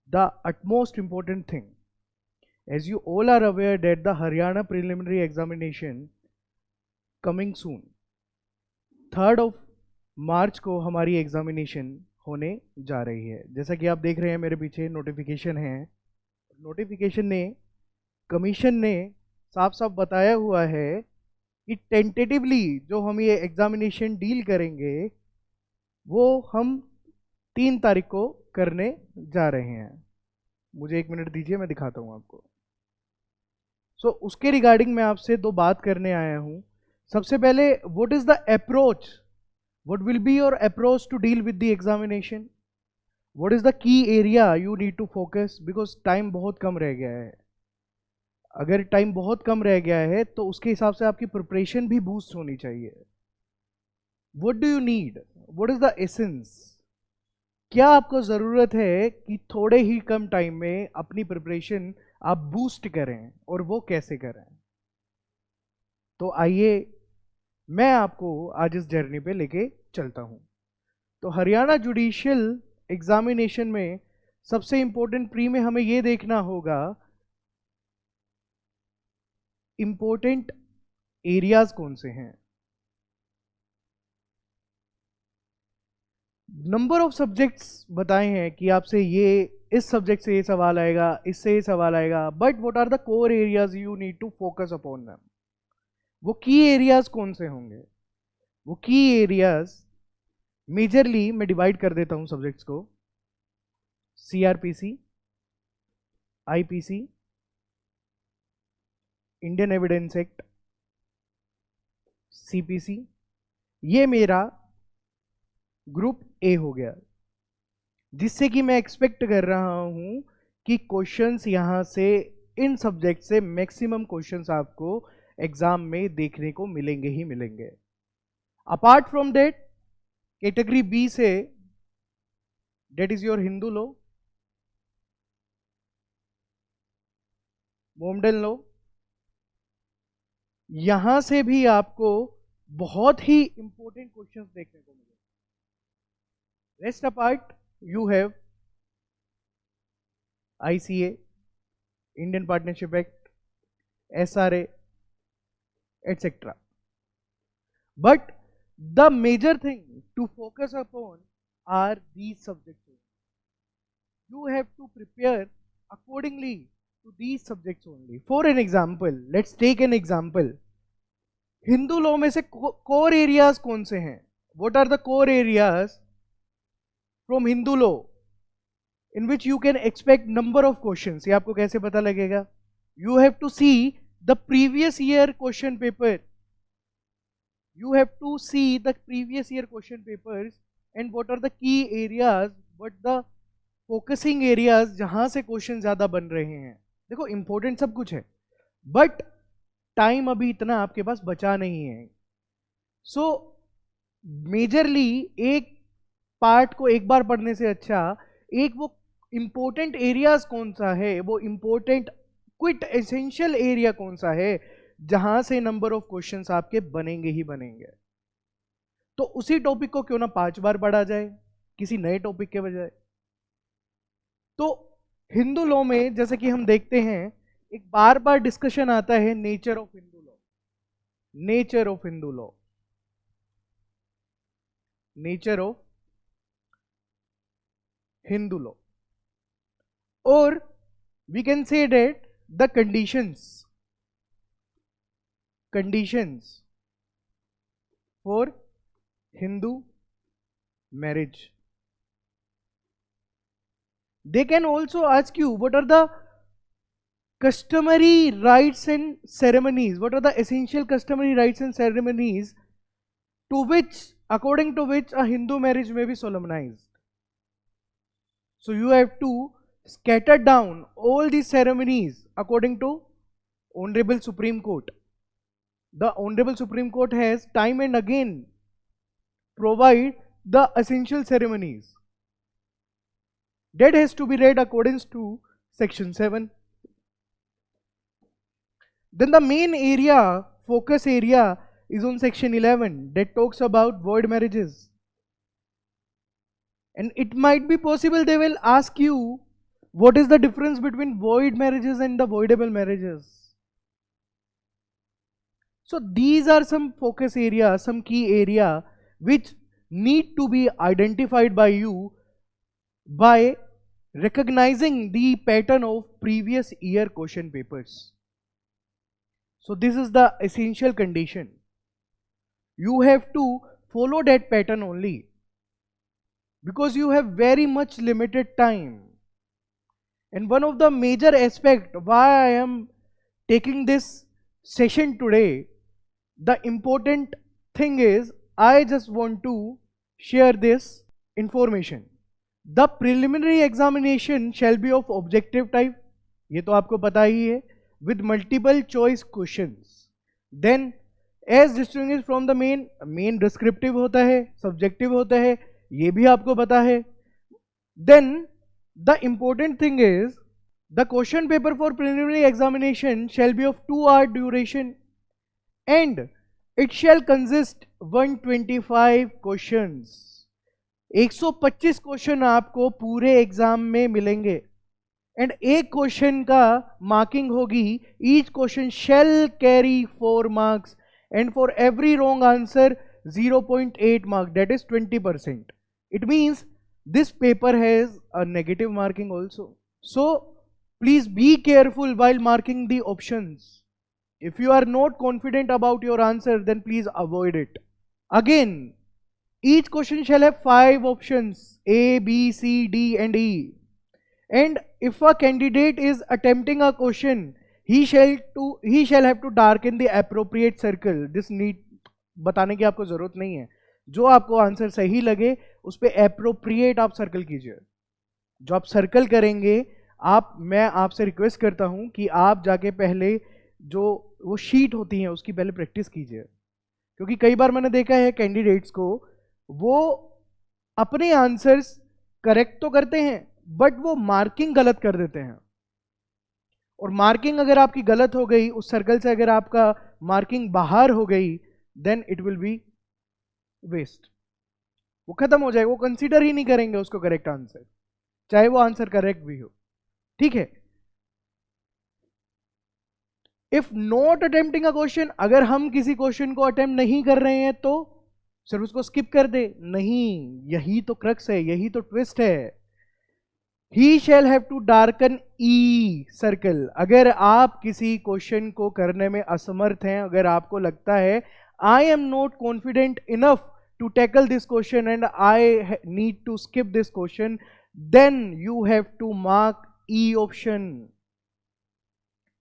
the utmost important thing. As you all are aware that the Haryana preliminary examination coming soon, 3rd of मार्च को हमारी examination होने जा रही है। जैसा कि आप देख रहे हैं मेरे पीछे नोटिफिकेशन है। नोटिफिकेशन ने, कमीशन ने साफ साफ बताया हुआ है कि टेंटेटिवली जो हम ये एग्जामिनेशन डील करेंगे वो हम 3 तारीख को करने जा रहे हैं। मुझे 1 मिनट दीजिए, मैं दिखाता हूं आपको। सो उसके रिगार्डिंग मैं आपसे 2 बात करने आया हूं। सबसे पहले, what is the approach, what will be your approach to deal with the examination, what is the key area you need to focus, because time बहुत कम रह गया है। अगर टाइम बहुत कम रह गया है तो उसके हिसाब से आपकी प्रिपरेशन भी बूस्ट होनी चाहिए। what do you need, what is the essence, क्या आपको ज़रूरत है कि थोड़े ही कम टाइम में अपनी प्रिपरेशन आप बूस्ट करें, और वो कैसे करें। तो आइए मैं आपको आज इस जर्नी पे लेके चलता हूं। तो हरियाणा जुडिशियल एग्जामिनेशन में सबसे इंपॉर्टेंट प्री में हमें यह देखना होगा इंपॉर्टेंट एरियाज कौन से हैं। नंबर ऑफ सब्जेक्ट्स बताए हैं कि आपसे ये इस सब्जेक्ट से ये सवाल आएगा, इससे ये सवाल आएगा, but what are the core areas you need to focus upon them. वो की एरियाज कौन से होंगे। वो की एरियाज मेजरली मैं डिवाइड कर देता हूं सब्जेक्ट्स को। CrPC, IPC, Indian evidence act, CPC, ये मेरा ग्रुप ए हो गया, जिससे कि मैं एक्सपेक्ट कर रहा हूं कि क्वेश्चंस यहां से, इन सब्जेक्ट से मैक्सिमम क्वेश्चंस आपको एग्जाम में देखने को मिलेंगे ही मिलेंगे। Apart from that, category B से, that is your Hindu law, Mohammedan law, यहां से भी आपको बहुत ही इंपॉर्टेंट क्वेश्चंस देखने को मिलेंगे। Rest apart you have ICA, Indian partnership act, SRA, etc. But the major thing to focus upon are these subjects. You have to prepare accordingly to these subjects only. For an example, let's take an example. Hindu law में से core areas कौन से हैं? What are the core areas from Hindu law in which you can expect number of questions? ये आपको कैसे पता लगेगा? You have to see the previous year question paper. You have to see the previous year question papers and what are the key areas, what the focusing areas जहां से question ज्यादा बन रहे हैं। देखो इंपॉर्टेंट सब कुछ है, बट टाइम अभी इतना आपके पास बचा नहीं है। सो मेजरली एक पार्ट को एक बार पढ़ने से अच्छा, एक वो इंपॉर्टेंट एरियाज कौन सा है, वो इंपॉर्टेंट क्विट एसेंशियल एरिया कौन सा है जहां से नंबर ऑफ क्वेश्चंस आपके बनेंगे ही बनेंगे। तो उसी टॉपिक को क्यों ना 5 बार पढ़ा जाए किसी नए टॉपिक के बजाय। तो हिंदू लॉ में जैसे कि हम देखते हैं, एक बार बार डिस्कशन आता है nature of Hindu law, nature of Hindu law, nature of Hindu law, और we can say that the conditions for Hindu marriage. They can also ask you what are the customary rites and ceremonies, what are the essential customary rites and ceremonies to which, according to which a Hindu marriage may be solemnized. So you have to scatter down all these ceremonies according to Honorable Supreme Court. The Honorable Supreme Court has time and again provide the essential ceremonies. That has to be read according to section 7. Then the main area, focus area, is on section 11 that talks about void marriages. And it might be possible they will ask you What is the difference between void marriages and the voidable marriages? So these are some focus areas, some key area which need to be identified by you by recognizing the pattern of previous year question papers. So this is the essential condition. You have to follow that pattern only, because you have very much limited time. And one of the major aspect why I am taking this session today, the important thing is I just want to share this information. The preliminary examination shall be of objective type, ये तो आपको पता ही है, with multiple choice questions. Then as distinguished from the main descriptive होता है, subjective होता है, ये भी आपको पता है. Then the important thing is the question paper for preliminary examination shall be of 2 hour duration and it shall consist 125 questions. 125 question आपको पूरे एग्जाम में मिलेंगे एंड एक क्वेश्चन का मार्किंग होगी. Each question shell carry 4 marks and for every wrong answer 0.8 mark, that is 20%. It means this paper has a negative marking also. So please be careful while marking the options. If you are not confident about your answer, then please avoid it. Again, each question shall have 5 options A, B, C, D and E. And if a candidate is attempting a question, he shall have to darken the appropriate circle. This need बताने की आपको जरूरत नहीं है. जो आपको answer सही लगे उस पे एप्रोप्रिएट आप सर्कल कीजिए. जो आप सर्कल करेंगे मैं आपसे रिक्वेस्ट करता हूं कि आप जाके पहले जो वो शीट होती है उसकी पहले प्रैक्टिस कीजिए, क्योंकि कई बार मैंने देखा है कैंडिडेट्स को वो अपने आंसर्स करेक्ट तो करते हैं बट वो मार्किंग गलत कर देते हैं. और मार्किंग अगर आपकी गलत हो गई, उस सर्कल से अगर आपका मार्किंग बाहर हो गई, then it will be waste. वो खत्म हो जाएगा, वो कंसीडर ही नहीं करेंगे उसको करेक्ट आंसर, चाहे वो आंसर करेक्ट भी हो. ठीक है. If not attempting a question, अगर हम किसी क्वेश्चन को अटेम्प्ट नहीं कर रहे हैं तो सिर्फ उसको स्किप कर दे. नहीं, यही तो क्रक्स है, यही तो ट्विस्ट है. He shall have to darken the circle. अगर आप किसी क्वेश्चन को करने में असमर्थ हैं, अगर आपको लगता है I am not confident enough to tackle this question and I need to skip this question, then you have to mark E option.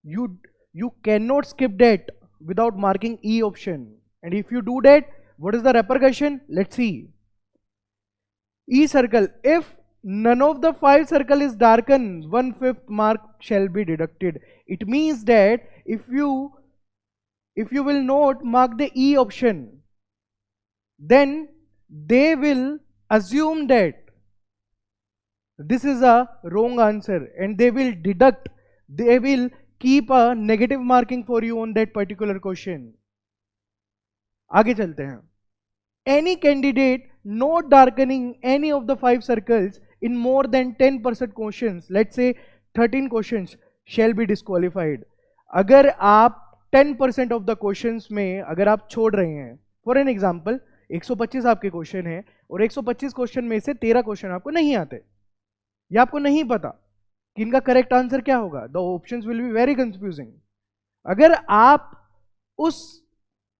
You cannot skip that without marking E option. And if you do that, what is the repercussion? Let's see. E circle. If none of the 5 circle is darkened, 1/5 mark shall be deducted. It means that if you will not mark the E option, then they will assume that this is a wrong answer and they will keep a negative marking for you on that particular question. आगे चलते हैं. Any candidate not darkening any of the 5 circles in more than 10% questions, let's say 13 questions, shall be disqualified. अगर आप 10% of the questions में अगर आप छोड़ रहे हैं, फॉर एन एग्जांपल 125 आपके क्वेश्चन है और 125 क्वेश्चन में से 13 क्वेश्चन आपको नहीं आते या आपको नहीं पता कि इनका करेक्ट आंसर क्या होगा, the options will be very confusing. अगर आप उस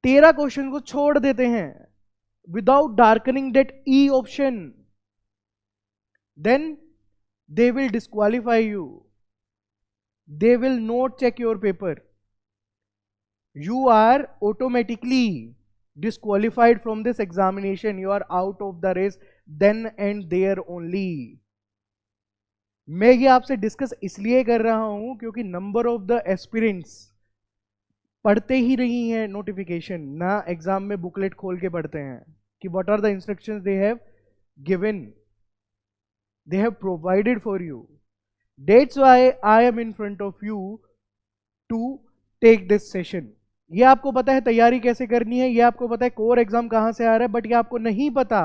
13 क्वेश्चन को छोड़ देते हैं without darkening that E option, then they will disqualify you. They will not check your paper. You are automatically disqualified from this examination. You are out of the race then and there only. मैं ये आपसे discuss इसलिए कर रहा हूं क्योंकि number of the aspirants पढ़ते ही नहीं है नोटिफिकेशन, ना एग्जाम में बुकलेट खोल के पढ़ते हैं कि what are the instructions they have given, they have provided for you. That's why I am in front of you to take this session. ये आपको पता है तैयारी कैसे करनी है, ये आपको पता है कोर एग्जाम कहां से आ रहा है, बट ये आपको नहीं पता.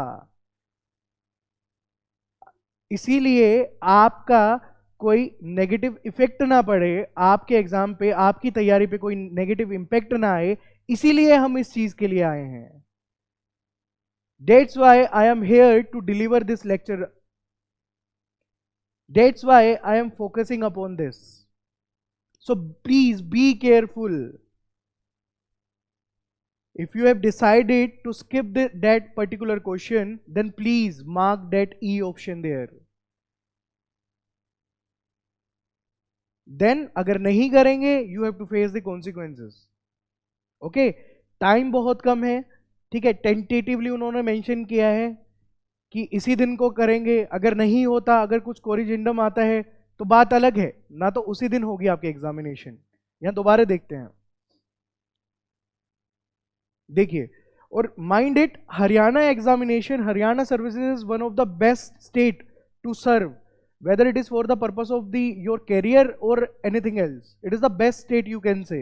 इसीलिए आपका कोई नेगेटिव इफेक्ट ना पड़े आपके एग्जाम पे, आपकी तैयारी पे कोई नेगेटिव इंपैक्ट ना आए, इसीलिए हम इस चीज के लिए आए हैं. That's why I am here to deliver this lecture. That's why I am focusing upon this. So please be careful. If you have decided to skip that particular question, then please mark that E option there. Then अगर नहीं करेंगे, you have to face the consequences. Okay? Time बहुत कम है, ठीक है. Tentatively उन्होंने mention किया है कि इसी दिन को करेंगे. अगर नहीं होता, अगर कुछ कोरिजेंडम आता है तो बात अलग है ना, तो उसी दिन होगी आपकी एग्जामिनेशन. यहां दोबारा देखते हैं, देखिए. और mind it, Haryana examination, Haryana services is one of the best state to serve, whether it is for the purpose of your career or anything else. It is the best state, you can say.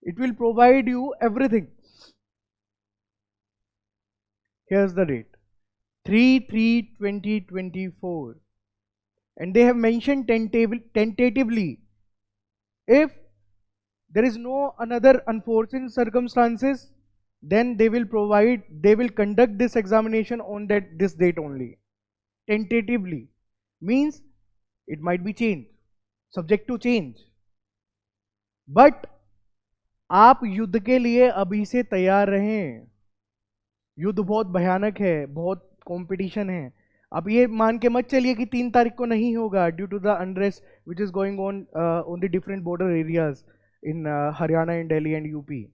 It will provide you everything. Here's the date, 3/3/2024, and they have mentioned tentatively, if there is no another unforeseen circumstances, then they will conduct this examination on this date only. Tentatively means it might be changed, subject to change, but आप युद्ध के लिए अभी से तैयार रहें. युद्ध बहुत भयानक है, बहुत कंपटीशन है. अब ये मान के मत चलिए कि 3 तारीख को नहीं होगा, due to the unrest which is going on the different border areas in Haryana and Delhi and UP.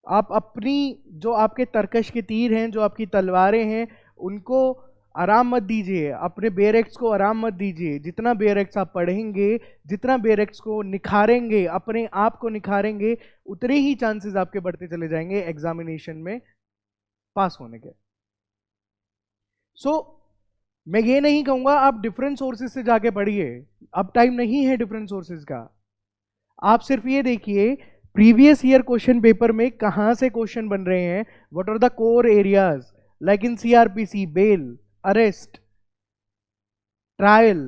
आप अपनी, जो आपके तरकश के तीर हैं, जो आपकी तलवारें हैं, उनको आराम मत दीजिए. अपने बेरेक्स को आराम मत दीजिए. जितना बेरेक्स आप पढ़ेंगे, जितना बेरेक्स को निखारेंगे, अपने आप को निखारेंगे, उतने ही चांसेस आपके बढ़ते चले जाएंगे एग्जामिनेशन में पास होने के. सो मैं ये नहीं कहूंगा आप डिफरेंट सोर्सेज से जाके पढ़िए, अब टाइम नहीं है डिफरेंट सोर्सेज का. आप सिर्फ ये देखिए प्रीवियस ईयर क्वेश्चन पेपर में कहां से क्वेश्चन बन रहे हैं, what are the core areas, like in CrPC, bail, arrest, trial.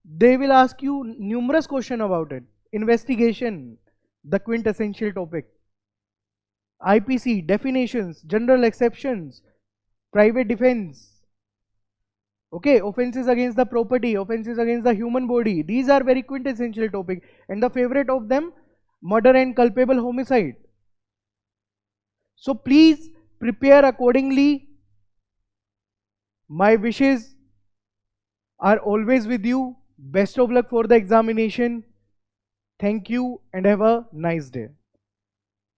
They will ask you numerous questions about it. Investigation, the quintessential topic. IPC, definitions, general exceptions, private defense. Okay, offenses against the property, offenses against the human body. These are very quintessential topic. And the favorite of them, murder and culpable homicide. So please prepare accordingly. My wishes are always with you. Best of luck for the examination. Thank you and have a nice day.